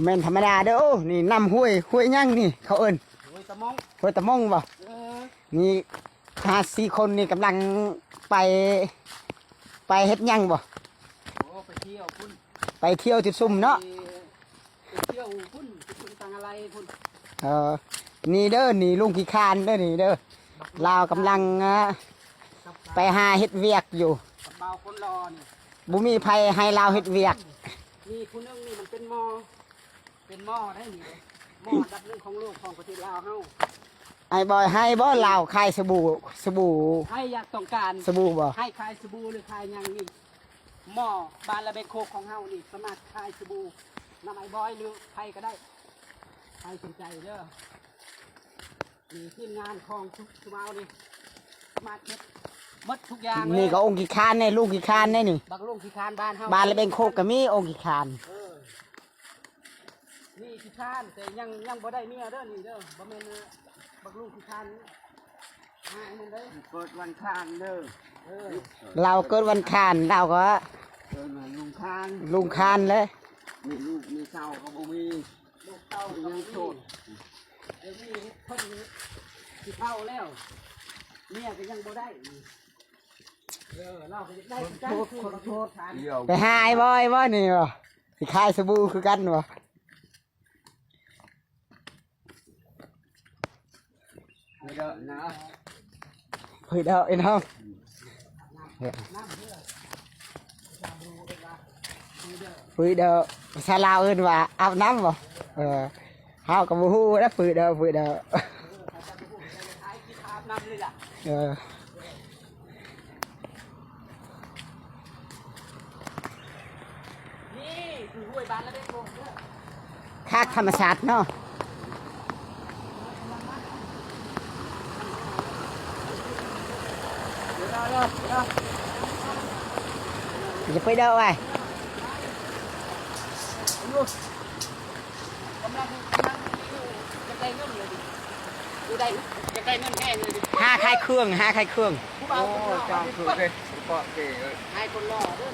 แม่นธรรมดาเด้อนี่น้ำห้วยยั่งนี่เขาเอิ้นห้วยตะมองห้วยตะม่องบ่นี่5-4คนนี่กำลังไปเฮ็ดยั่งบ่โอ้ไปเที่ยวพุ่นไปเที่ยวจุดซุ่มเนาะไปเที่ยวพุ่นต่างอะไรพุ่นนี่เด้อนี่ลุงขี้คานเด้อนี่เด้อลาวกำลังไปหาเฮ็ดเวียกอยู่กับเบาคนรอนี่บุมีภัยให้ลาวเฮ็ดเวียกนี่ผู้นึงนี่มันเป็นหม้อได้นี่หม้ออันดับหนึ่งของโลกของประเทศลาวเฮาไอ้บอยให้บ่ลาวขายสบู่ให้อยากต้องการสบู่บ่ให้ขายสบู่หรือขายยังนี่หม้อบานละเบโคกของเฮานี่สามารถขายสบู่นำไอ้บอยหรือใครก็ได้ใครสนใจเด้อนี่ทีมงานของทุกเอานี่มาเก็บหมดทุกอย่างนี่ก็องค์ขี้คานเนี่ยลุงขี้คานเนี่ยนี่บักลุงขี้คานบ้านเฮาบ้านละเบงโคกก็มีองค์ขี้คานนี่ขี้คานแต่ยังบ่ได้เมียเด้อนี่เด้อบ่แม่นบักลุงขี้คานมันเด้อเกิดวันคานเด้อเราเกิดวันคานเราก็เกิดวันลุงคานเลยมีลูกมีเต้าก็บ่มีลูกเต้ายังโสดเดี๋ยวนี้เพิ่นสิเฒ่าแล้วเมียก็ยังบ่ได้เราก็ได้โทษไปหาไอ้บอยบ่นี่บ่สิขายสบู่คือกันบ่เด้อนะเฮ้ยเด้อไอ้น้องฝืนเด้อภาษาลาวเอิ้นว่าอาบน้ำบ่เฮาก็บ่ฮู้นะฝืนเด้อนี่คือห้วยบ้านแล้วเด้อคักธรรมชาติเนาะจะไปเด้อไว้กำลังจะได้เงินเลยดิได้จะได้เงินแห้งเลยดิหาขายเครื่องโอ้จ้างคือเด้อปอเก๋ให้คนรอเด้อ